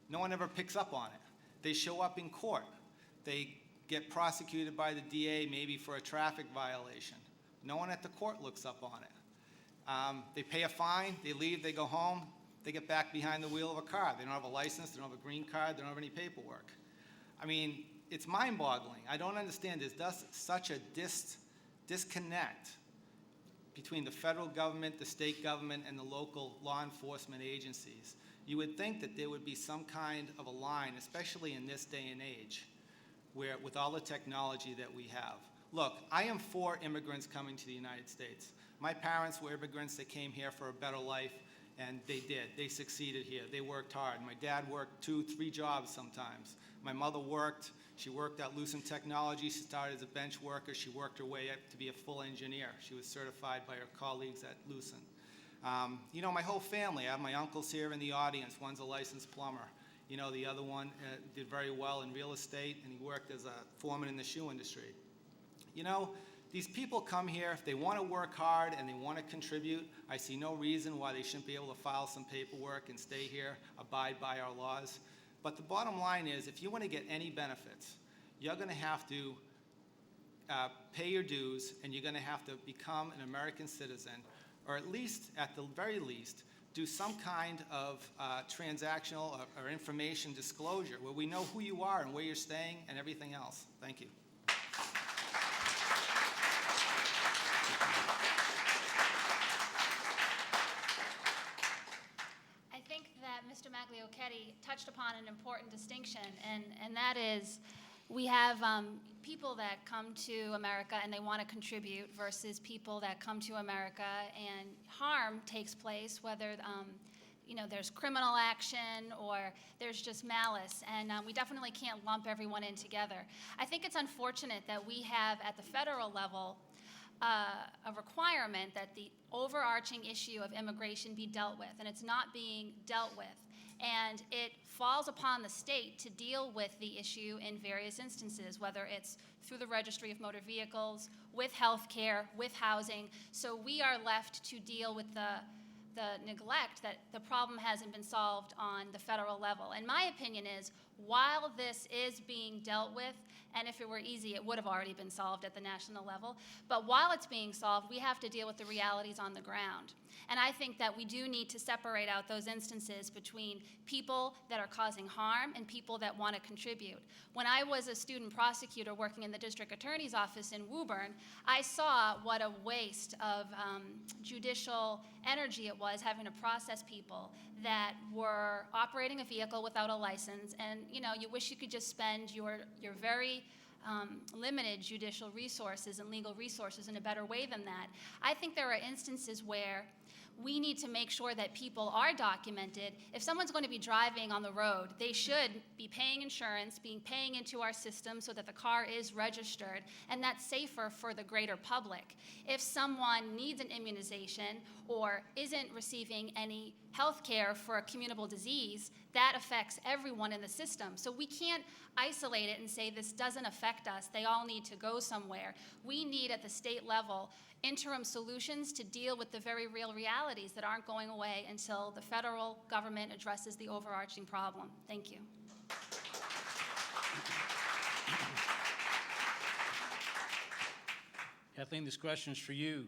no one ever picks up on it. They show up in court. They get prosecuted by the DA maybe for a traffic violation. No one at the court looks up on it. They pay a fine, they leave, they go home, they get back behind the wheel of a car. They don't have a license, they don't have a green card, they don't have any paperwork. I mean, it's mind-boggling. I don't understand. There's such a disconnect between the federal government, the state government, and the local law enforcement agencies. You would think that there would be some kind of a line, especially in this day and age, where with all the technology that we have. Look, I am for immigrants coming to the United States. My parents were immigrants that came here for a better life, and they did. They succeeded here. They worked hard. My dad worked 2, 3 jobs sometimes. My mother worked. She worked at Lucent Technology. She started as a bench worker. She worked her way up to be a full engineer. She was certified by her colleagues at Lucent. You know, my whole family, I have my uncles here in the audience. One's a licensed plumber. You know, the other one did very well in real estate, and he worked as a foreman in the shoe industry. You know, these people come here, if they want to work hard and they want to contribute, I see no reason why they shouldn't be able to file some paperwork and stay here, abide by our laws. But the bottom line is, if you want to get any benefits, you're going to have to pay your dues, and you're going to have to become an American citizen, or at least, at the very least, do some kind of transactional or information disclosure where we know who you are and where you're staying and everything else. Thank you. I think that Mr. Magliochetti touched upon an important distinction, and that is we have people that come to America and they want to contribute versus people that come to America and harm takes place, whether you know, there's criminal action or there's just malice, and we definitely can't lump everyone in together. I think it's unfortunate that we have at the federal level a requirement that the overarching issue of immigration be dealt with, and it's not being dealt with. And it falls upon the state to deal with the issue in various instances, whether it's through the Registry of Motor Vehicles, with health care, with housing. So we are left to deal with the neglect that the problem hasn't been solved on the federal level. And my opinion is, while this is being dealt with, and if it were easy, it would have already been solved at the national level, but while it's being solved, we have to deal with the realities on the ground. And I think that we do need to separate out those instances between people that are causing harm and people that want to contribute. When I was a student prosecutor working in the district attorney's office in Woburn, I saw what a waste of judicial energy it was having to process people that were operating a vehicle without a license. And you know, you wish you could just spend your very limited judicial resources and legal resources in a better way than that. I think there are instances where we need to make sure that people are documented. If someone's going to be driving on the road, they should be paying insurance, paying into our system so that the car is registered, and that's safer for the greater public. If someone needs an immunization or isn't receiving any health care for a communicable disease, that affects everyone in the system. So we can't isolate it and say this doesn't affect us, they all need to go somewhere. We need at the state level interim solutions to deal with the very real realities that aren't going away until the federal government addresses the overarching problem. Thank you. Kathleen, this question is for you.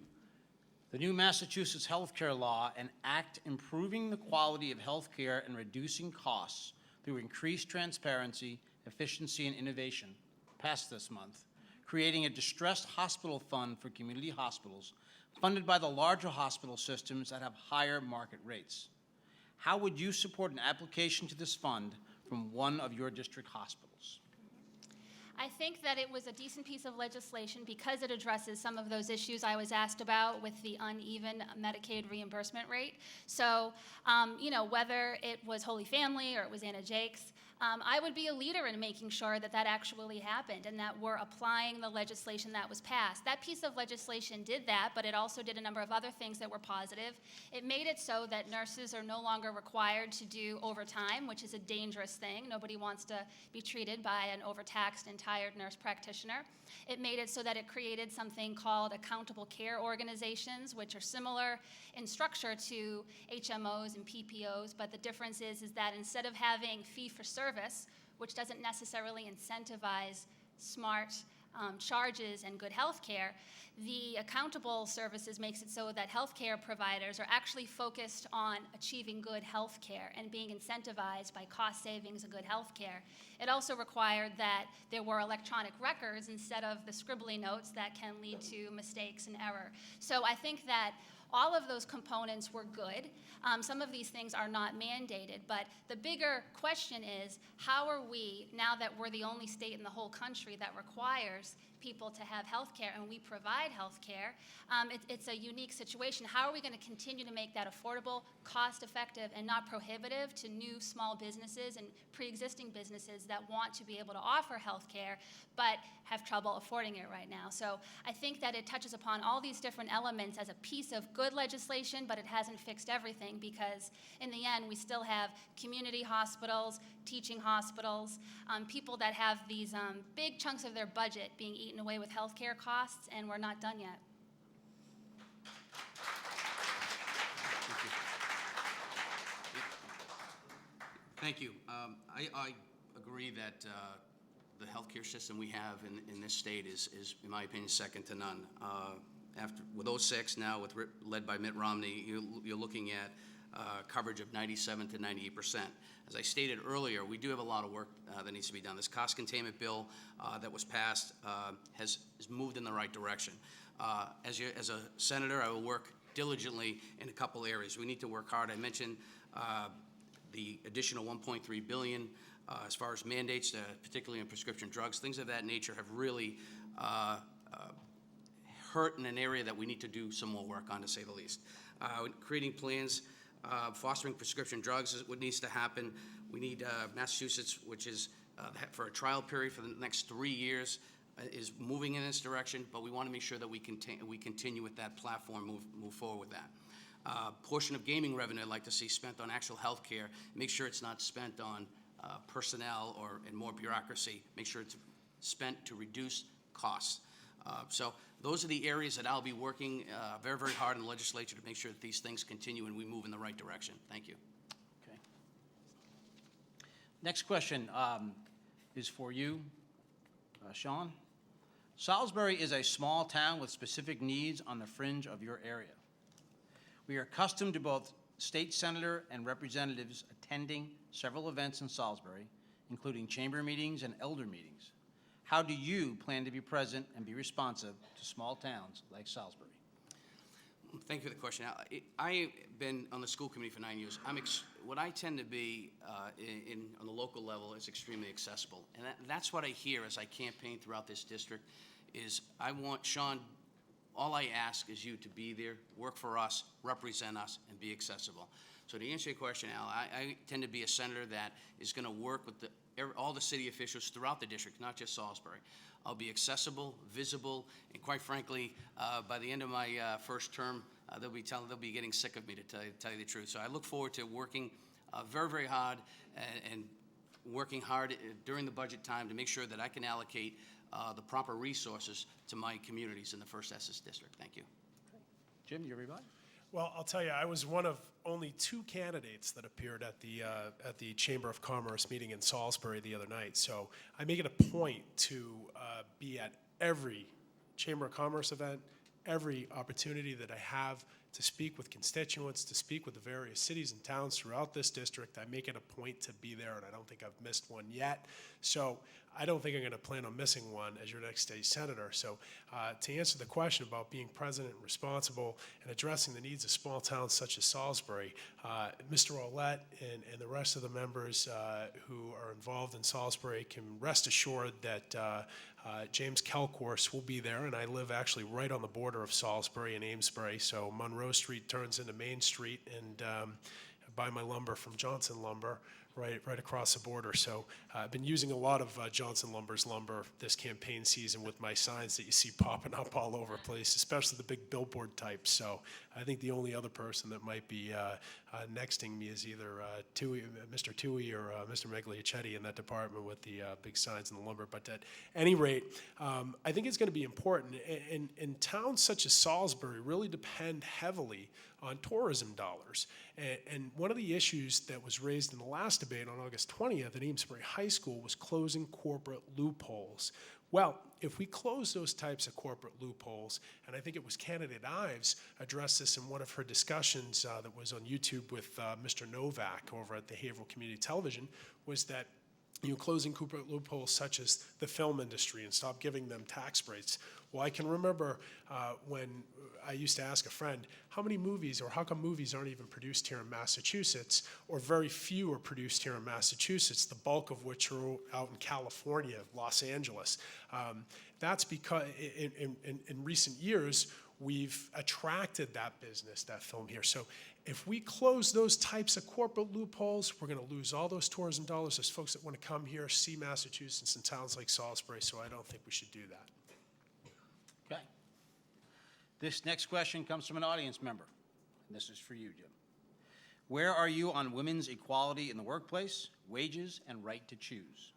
The new Massachusetts healthcare law, an act improving the quality of healthcare and reducing costs through increased transparency, efficiency, and innovation, passed this month, creating a distressed hospital fund for community hospitals funded by the larger hospital systems that have higher market rates. How would you support an application to this fund from one of your district hospitals? I think that it was a decent piece of legislation because it addresses some of those issues I was asked about with the uneven Medicaid reimbursement rate. So, you know, whether it was Holy Family or it was Anna Jake's, I would be a leader in making sure that that actually happened and that we're applying the legislation that was passed. That piece of legislation did that, but it also did a number of other things that were positive. It made it so that nurses are no longer required to do overtime, which is a dangerous thing. Nobody wants to be treated by an overtaxed and tired nurse practitioner. It made it so that it created something called accountable care organizations, which are similar in structure to HMOs and PPOs, but the difference is that instead of having fee-for-service, which doesn't necessarily incentivize smart charges and good health care, the accountable services makes it so that healthcare providers are actually focused on achieving good health care and being incentivized by cost savings and good health care. It also required that there were electronic records instead of the scribbly notes that can lead to mistakes and error. So I think that all of those components were good. Some of these things are not mandated, but the bigger question is, how are we, now that we're the only state in the whole country that requires people to have health care and we provide health care, it's a unique situation. How are we going to continue to make that affordable, cost-effective, and not prohibitive to new small businesses and pre-existing businesses that want to be able to offer health care but have trouble affording it right now? So I think that it touches upon all these different elements as a piece of good legislation, but it hasn't fixed everything, because in the end we still have community hospitals, teaching hospitals, people that have these big chunks of their budget being eaten away with health care costs, and we're not done yet. Thank you. I agree that the healthcare system we have in this state is, in my opinion, second to none. With 06 now, led by Mitt Romney, you're looking at coverage of 97 to 98%. As I stated earlier, we do have a lot of work that needs to be done. This cost containment bill that was passed has moved in the right direction. As a senator, I will work diligently in a couple areas. We need to work hard. I mentioned the additional $1.3 billion as far as mandates, particularly in prescription drugs. Things of that nature have really hurt in an area that we need to do some more work on, to say the least. Creating plans, fostering prescription drugs is what needs to happen. We need Massachusetts, which is for a trial period for the next 3 years, is moving in this direction, but we want to make sure that we continue with that platform, move forward with that. Portion of gaming revenue I'd like to see spent on actual health care. Make sure it's not spent on personnel and more bureaucracy. Make sure it's spent to reduce costs. So those are the areas that I'll be working very, very hard in the legislature to make sure that these things continue and we move in the right direction. Thank you. Okay. Next question is for you, Sean. Salisbury is a small town with specific needs on the fringe of your area. We are accustomed to both state senator and representatives attending several events in Salisbury, including chamber meetings and elder meetings. How do you plan to be present and be responsive to small towns like Salisbury? Thank you for the question. I've been on the school committee for 9 years. What I tend to be on the local level is extremely accessible. And that's what I hear as I campaign throughout this district is I want, Sean, all I ask is you to be there, work for us, represent us, and be accessible. So to answer your question, Al, I tend to be a senator that is going to work with all the city officials throughout the district, not just Salisbury. I'll be accessible, visible, and quite frankly, by the end of my first term, they'll be getting sick of me, to tell you the truth. So I look forward to working very, very hard and working hard during the budget time to make sure that I can allocate the proper resources to my communities in the 1st Essex District. Thank you. Jim, you everybody? Well, I'll tell you, I was one of only 2 candidates that appeared at the Chamber of Commerce meeting in Salisbury the other night. So I make it a point to be at every Chamber of Commerce event, every opportunity that I have to speak with constituents, to speak with the various cities and towns throughout this district. I make it a point to be there, and I don't think I've missed one yet. So I don't think I'm going to plan on missing one as your next state senator. So to answer the question about being present and responsible and addressing the needs of small towns such as Salisbury, Mr. Ouellette and the rest of the members who are involved in Salisbury can rest assured that James Kalkhorst will be there, and I live actually right on the border of Salisbury and Amesbury, so Monroe Street turns into Main Street, and I buy my lumber from Johnson Lumber right across the border. So I've been using a lot of Johnson Lumber's lumber this campaign season with my signs that you see popping up all over the place, especially the big billboard types. So I think the only other person that might be nexting me is either Mr. Tui or Mr. Megliacetti in that department with the big signs and the lumber. But at any rate, I think it's going to be important. And towns such as Salisbury really depend heavily on tourism dollars. And one of the issues that was raised in the last debate on August 20th at Amesbury High School was closing corporate loopholes Well, if we close those types of corporate loopholes, and I think it was candidate Ives addressed this in one of her discussions that was on YouTube with Mr. Novak over at the Haverhill Community Television, was that closing corporate loopholes such as the film industry and stop giving them tax breaks. Well, I can remember when I used to ask a friend, how many movies, or how come movies aren't even produced here in Massachusetts, or very few are produced here in Massachusetts, the bulk of which are out in California, Los Angeles. That's because in recent years, we've attracted that business, that film here. So if we close those types of corporate loopholes, we're going to lose all those tourism dollars. There's folks that want to come here, see Massachusetts and towns like Salisbury, so I don't think we should do that. Okay. This next question comes from an audience member, and this is for you, Jim. Where are you on women's equality in the workplace, wages, and right to choose?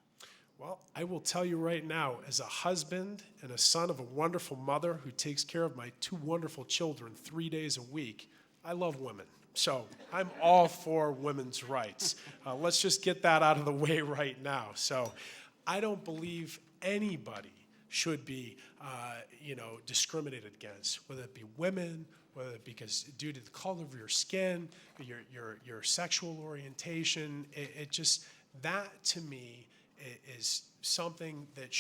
Well, I will tell you right now, as a husband and a son of a wonderful mother who takes care of my 2 wonderful children 3 days a week, I love women. So I'm all for women's rights. Let's just get that out of the way right now. So I don't believe anybody should be, discriminated against, whether it be women, whether it be due to the color of your skin, your sexual orientation. It just, that to me is something that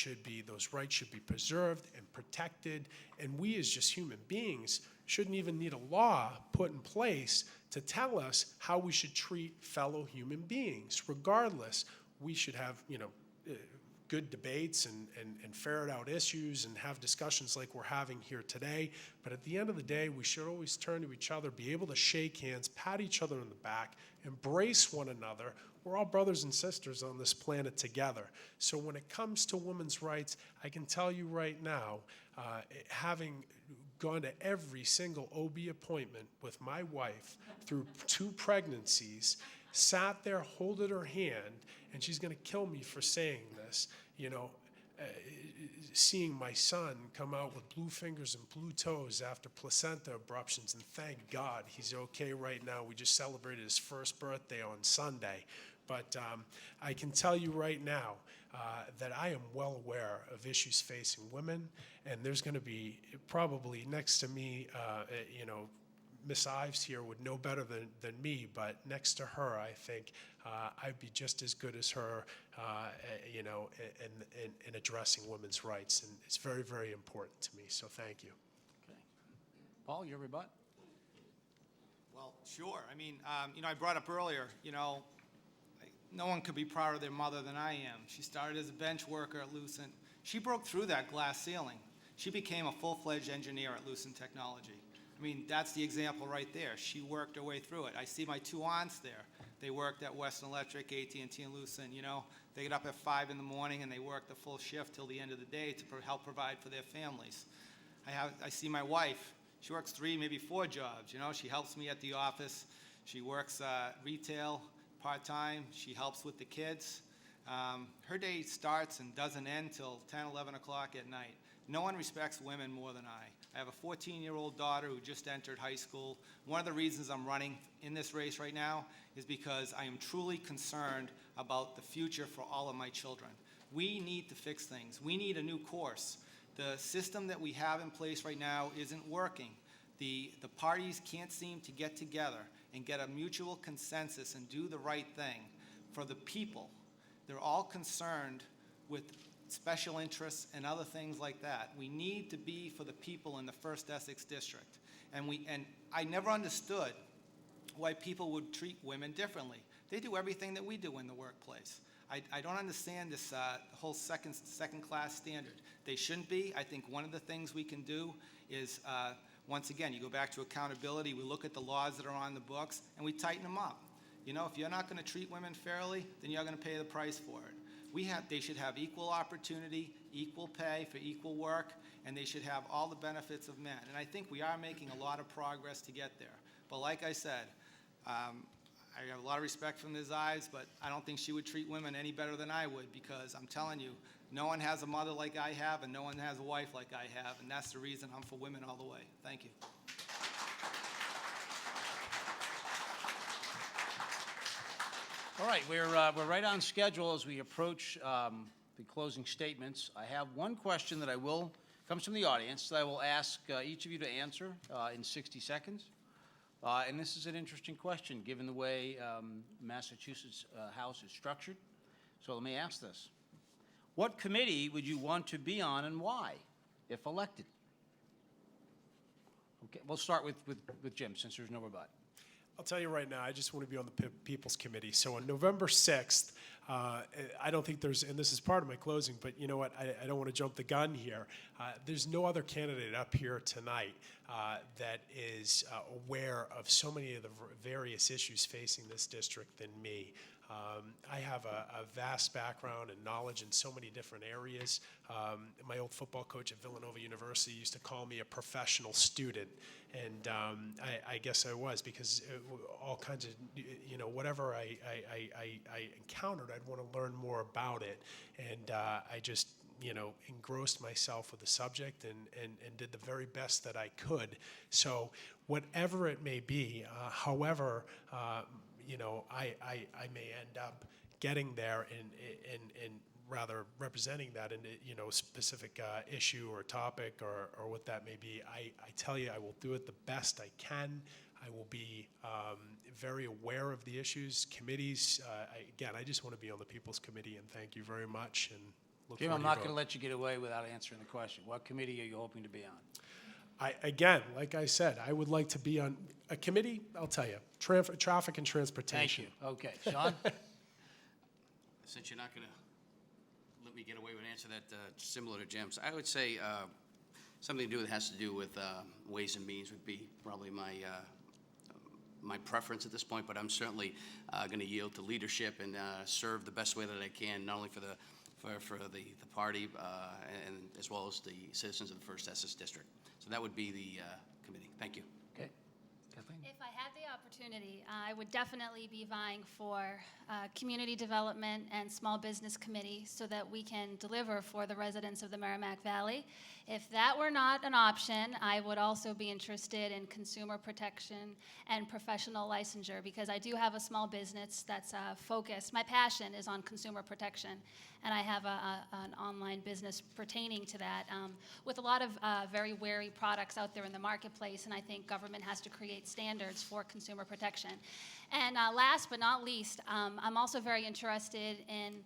those rights should be preserved and protected, and we as just human beings shouldn't even need a law put in place to tell us how we should treat fellow human beings. Regardless, we should have, good debates and ferret out issues and have discussions like we're having here today. But at the end of the day, we should always turn to each other, be able to shake hands, pat each other on the back, embrace one another. We're all brothers and sisters on this planet together. So when it comes to women's rights, I can tell you right now, having gone to every single OB appointment with my wife through 2 pregnancies, sat there holding her hand, and she's going to kill me for saying this, seeing my son come out with blue fingers and blue toes after placenta abruptions, and thank God he's okay right now. We just celebrated his first birthday on Sunday. But I can tell you right now that I am well aware of issues facing women, and there's going to be probably next to me, Miss Ives here would know better than me, but next to her, I think I'd be just as good as her, in addressing women's rights, and it's very, very important to me. So thank you. Okay. Paul, your rebut? Well, sure. I mean, I brought up earlier, no one could be prouder of their mother than I am. She started as a bench worker at Lucent. She broke through that glass ceiling. She became a full-fledged engineer at Lucent Technology. I mean, that's the example right there. She worked her way through it. I see my 2 aunts there. They worked at Western Electric, AT&T, and Lucent. They get up at 5 in the morning and they work the full shift till the end of the day to help provide for their families. I see my wife. She works 3, maybe 4 jobs. She helps me at the office. She works retail part-time. She helps with the kids. Her day starts and doesn't end till 10, 11 o'clock at night. No one respects women more than I. I have a 14-year-old daughter who just entered high school. One of the reasons I'm running in this race right now is because I am truly concerned about the future for all of my children. We need to fix things. We need a new course. The system that we have in place right now isn't working. The parties can't seem to get together and get a mutual consensus and do the right thing for the people. They're all concerned with special interests and other things like that. We need to be for the people in the 1st Essex District. And I never understood why people would treat women differently. They do everything that we do in the workplace. I don't understand this whole second-class standard. They shouldn't be. I think one of the things we can do is, once again, you go back to accountability. We look at the laws that are on the books, and we tighten them up. If you're not going to treat women fairly, then you're going to pay the price for it. They should have equal opportunity, equal pay for equal work, and they should have all the benefits of men. And I think we are making a lot of progress to get there. But like I said, I have a lot of respect for Ms. Ives, but I don't think she would treat women any better than I would, because I'm telling you, no one has a mother like I have, and no one has a wife like I have, and that's the reason I'm for women all the way. Thank you. All right, we're right on schedule as we approach the closing statements, I have one question that comes from the audience, that I will ask each of you to answer in 60 seconds. And this is an interesting question, given the way Massachusetts House is structured. So let me ask this. What committee would you want to be on and why, if elected? Okay, we'll start with Jim, since there's no rebut. I'll tell you right now, I just want to be on the People's Committee. So on November 6th, I don't think there's, and this is part of my closing, but you know what, I don't want to jump the gun here. There's no other candidate up here tonight that is aware of so many of the various issues facing this district than me. I have a vast background and knowledge in so many different areas. My old football coach at Villanova University used to call me a professional student, and I guess I was, because all kinds of, whatever I encountered, I'd want to learn more about it, and I just, engrossed myself with the subject and did the very best that I could. So whatever it may be, however, I may end up getting there and rather representing that in a specific issue or topic or what that may be. I tell you, I will do it the best I can. I will be very aware of the issues, committees. I just want to be on the People's Committee, and thank you very much. And look Jim, forward I'm to not your going to vote. let you get away without answering the question. What committee are you hoping to be on? Again, like I said, I would like to be on a committee. I'll tell you, traffic and transportation. Thank you. Okay, Sean? Since you're not going to let me get away with an answer that similar to Jim's, I would say something that has to do with Ways and Means would be probably my preference at this point, but I'm certainly going to yield to leadership and serve the best way that I can, not only for the party and as well as the citizens of the First Essex District. So that would be the committee. Thank you. Okay. Kathleen? If I had the opportunity, I would definitely be vying for Community Development and Small Business Committee so that we can deliver for the residents of the Merrimack Valley. If that were not an option, I would also be interested in consumer protection and professional licensure, because I do have a small business that's focused. My passion is on consumer protection, and I have an online business pertaining to that with a lot of very wary products out there in the marketplace, and I think government has to create standards for consumer protection. And last but not least, I'm also very interested in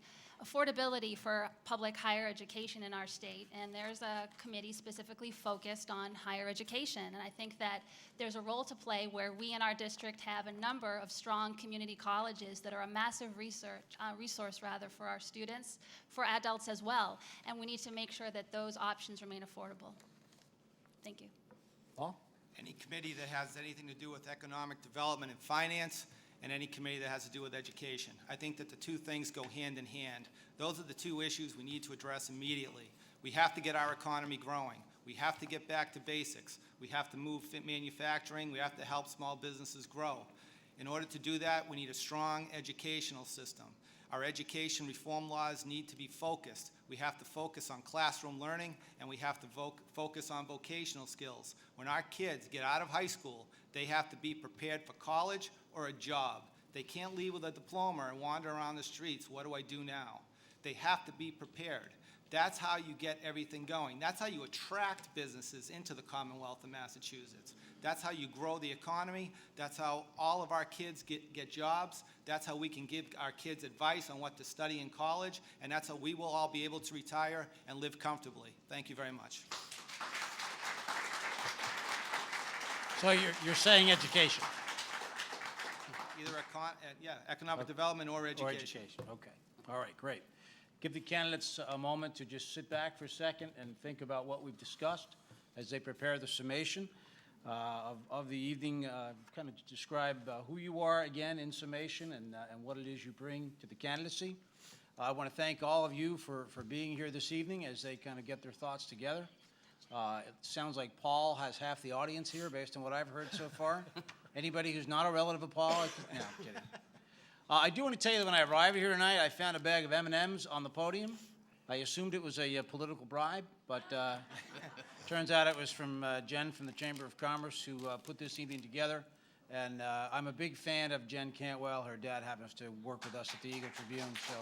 affordability for public higher education in our state, and there's a committee specifically focused on higher education, and I think that there's a role to play where we in our district have a number of strong community colleges that are a massive resource for our students, for adults as well, and we need to make sure that those options remain affordable. Thank you. Paul? Any committee that has anything to do with economic development and finance, and any committee that has to do with education. I think that the two things go hand in hand. Those are the two issues we need to address immediately. We have to get our economy growing. We have to get back to basics. We have to move manufacturing. We have to help small businesses grow. In order to do that, we need a strong educational system. Our education reform laws need to be focused. We have to focus on classroom learning, and we have to focus on vocational skills. When our kids get out of high school, they have to be prepared for college or a job. They can't leave with a diploma and wander around the streets. What do I do now? They have to be prepared. That's how you get everything going. That's how you attract businesses into the Commonwealth of Massachusetts. That's how you grow the economy. That's how all of our kids get jobs. That's how we can give our kids advice on what to study in college. And that's how we will all be able to retire and live comfortably. Thank you very much. So you're saying education? Either economic development or education. Or education, okay. All right, great. Give the candidates a moment to just sit back for a second and think about what we've discussed as they prepare the summation of the evening. Kind of describe who you are again in summation and what it is you bring to the candidacy. I want to thank all of you for being here this evening as they kind of get their thoughts together. It sounds like Paul has half the audience here based on what I've heard so far. Anybody who's not a relative of Paul? No, I'm kidding. I do want to tell you that when I arrived here tonight, I found a bag of M&Ms on the podium. I assumed it was a political bribe, but turns out it was from Jen from the Chamber of Commerce who put this evening together. And I'm a big fan of Jen Cantwell. Her dad happens to work with us at the Eagle Tribune. So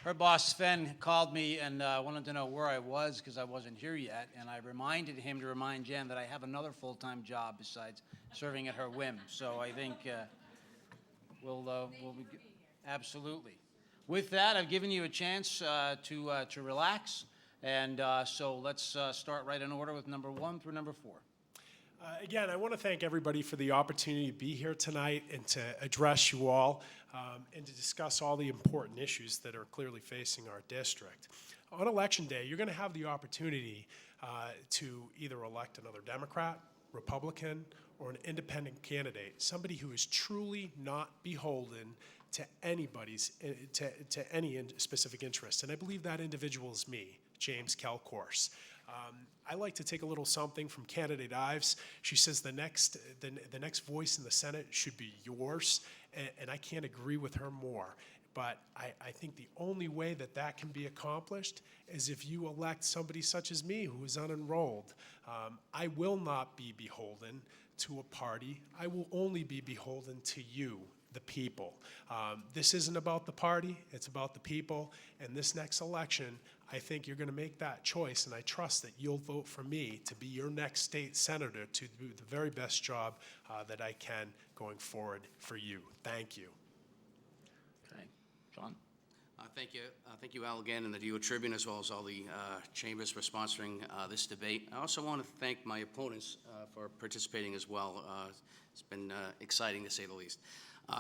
Her boss, Sven, called me and wanted to know where I was because I wasn't here yet, and I reminded him to remind Jen that I have another full-time job besides serving at her whim. So I think we'll be absolutely. With that, I've given you a chance to relax, and so let's start right in order with number 1 through number 4. Again, I want to thank everybody for the opportunity to be here tonight and to address you all and to discuss all the important issues that are clearly facing our district. On Election Day, you're going to have the opportunity to either elect another Democrat, Republican, or an independent candidate, somebody who is truly not beholden to anybody's, to any specific interest. And I believe that individual is me, James Kalkorse. I like to take a little something from candidate Ives. She says the next voice in the Senate should be yours, and I can't agree with her more. But I think the only way that that can be accomplished is if you elect somebody such as me who is unenrolled. I will not be beholden to a party. I will only be beholden to you, the people. This isn't about the party, it's about the people. And this next election, I think you're going to make that choice, and I trust that you'll vote for me to be your next state senator to do the very best job that I can going forward for you. Thank you. Okay, John? Thank you, Al, again, and the Deal Tribune, as well as all the chambers for sponsoring this debate. I also want to thank my opponents for participating as well. It's been exciting, to say the least.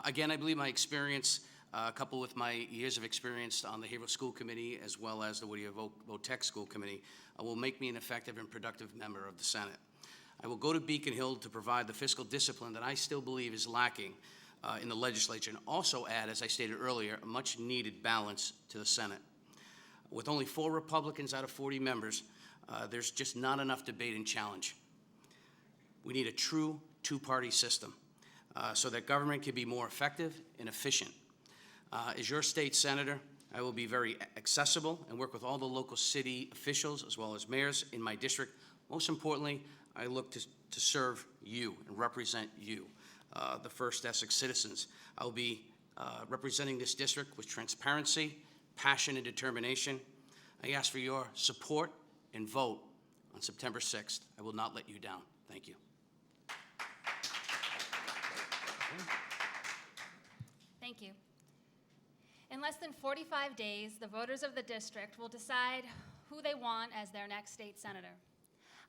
Again, I believe my experience, coupled with my years of experience on the Haverhill School Committee, as well as the Whittier Votech School Committee, will make me an effective and productive member of the Senate. I will go to Beacon Hill to provide the fiscal discipline that I still believe is lacking in the legislature, and also add, as I stated earlier, a much-needed balance to the Senate. With only 4 Republicans out of 40 members, there's just not enough debate and challenge. We need a true two-party system so that government can be more effective and efficient. As your state senator, I will be very accessible and work with all the local city officials as well as mayors in my district. Most importantly, I look to serve you and represent you, the First Essex citizens. I will be representing this district with transparency, passion, and determination. I ask for your support and vote on September 6th. I will not let you down. Thank you. Thank you. In less than 45 days, the voters of the district will decide who they want as their next state senator.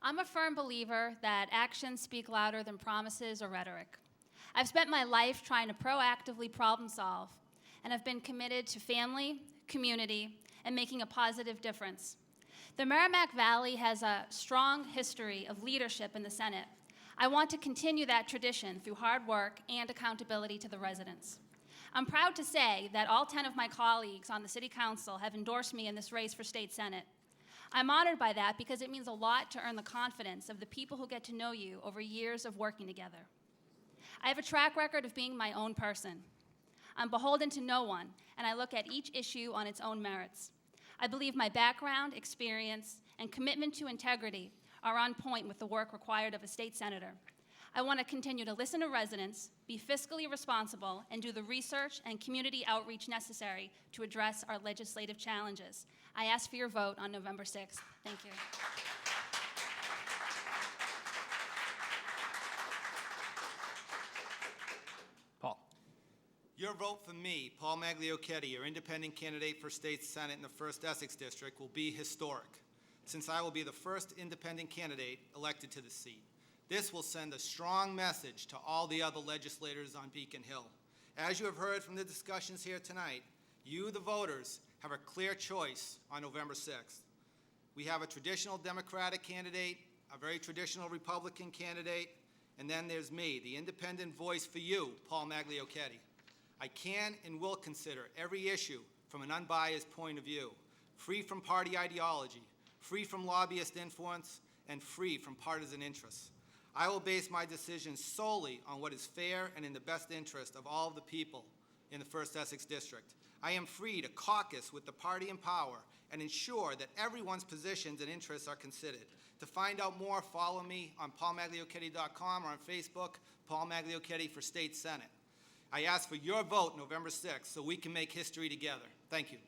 I'm a firm believer that actions speak louder than promises or rhetoric. I've spent my life trying to proactively problem solve, and I've been committed to family, community, and making a positive difference. The Merrimack Valley has a strong history of leadership in the Senate. I want to continue that tradition through hard work and accountability to the residents. I'm proud to say that all 10 of my colleagues on the City Council have endorsed me in this race for State Senate. I'm honored by that because it means a lot to earn the confidence of the people who get to know you over years of working together. I have a track record of being my own person. I'm beholden to no one, and I look at each issue on its own merits. I believe my background, experience, and commitment to integrity are on point with the work required of a state senator. I want to continue to listen to residents, be fiscally responsible, and do the research and community outreach necessary to address our legislative challenges. I ask for your vote on November 6th. Thank you. Paul? Your vote for me, Paul Magliochetti, your independent candidate for state senate in the 1st Essex District, will be historic, since I will be the first independent candidate elected to the seat. This will send a strong message to all the other legislators on Beacon Hill. As you have heard from the discussions here tonight, you, the voters, have a clear choice on November 6th. We have a traditional Democratic candidate, a very traditional Republican candidate, and then there's me, the independent voice for you, Paul Magliochetti. I can and will consider every issue from an unbiased point of view, free from party ideology, free from lobbyist influence, and free from partisan interests. I will base my decisions solely on what is fair and in the best interest of all of the people in the 1st Essex District. I am free to caucus with the party in power and ensure that everyone's positions and interests are considered. To find out more, follow me on paulmagliochetti.com or on Facebook, Paul Magliochetti for State Senate. I ask for your vote November 6th so we can make history together. Thank you.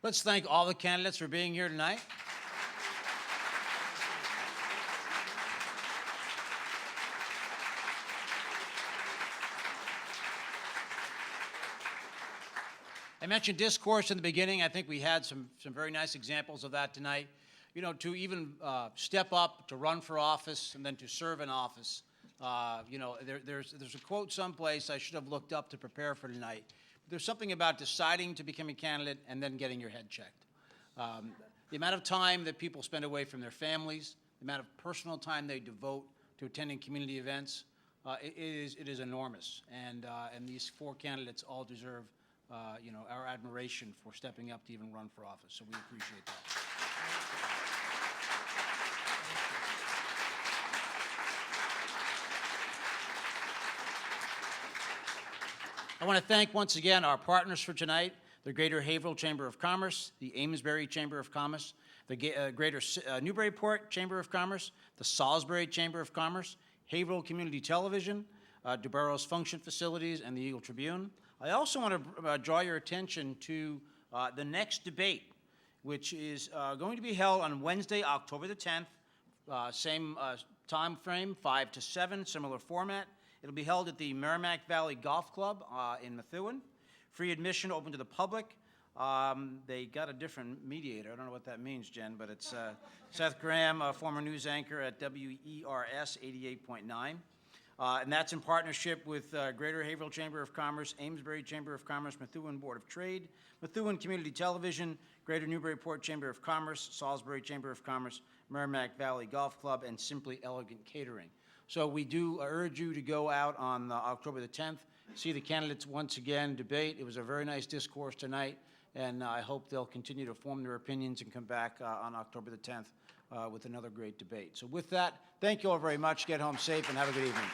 Let's thank all the candidates for being here tonight. I mentioned discourse in the beginning. I think we had some very nice examples of that tonight. You know, to even step up, to run for office, and then to serve in office. You know, there's a quote someplace I should have looked up to prepare for tonight. There's something about deciding to become a candidate and then getting your head checked. The amount of time that people spend away from their families, the amount of personal time they devote to attending community events, it is enormous. And these 4 candidates all deserve you know, our admiration for stepping up to even run for office. So we appreciate that. I want to thank once again our partners for tonight, the Greater Haverhill Chamber of Commerce, the Amesbury Chamber of Commerce, the Greater Newburyport Chamber of Commerce, the Salisbury Chamber of Commerce, Haverhill Community Television, DeBarrow's Function Facilities, and the Eagle Tribune. I also want to draw your attention to the next debate, which is going to be held on Wednesday, October the 10th, same time frame, 5 to 7, similar format. It'll be held at the Merrimack Valley Golf Club in Methuen. Free admission, open to the public. They got a different mediator. I don't know what that means, Jen, but it's Seth Graham, a former news anchor at WERS 88.9. And that's in partnership with Greater Haverhill Chamber of Commerce, Amesbury Chamber of Commerce, Methuen Board of Trade, Methuen Community Television, Greater Newburyport Chamber of Commerce, Salisbury Chamber of Commerce, Merrimack Valley Golf Club, and Simply Elegant Catering. So we do urge you to go out on October the 10th, see the candidates once again, debate. It was a very nice discourse tonight, and I hope they'll continue to form their opinions and come back on October the 10th with another great debate. So with that, thank you all very much. Get home safe and have a good evening.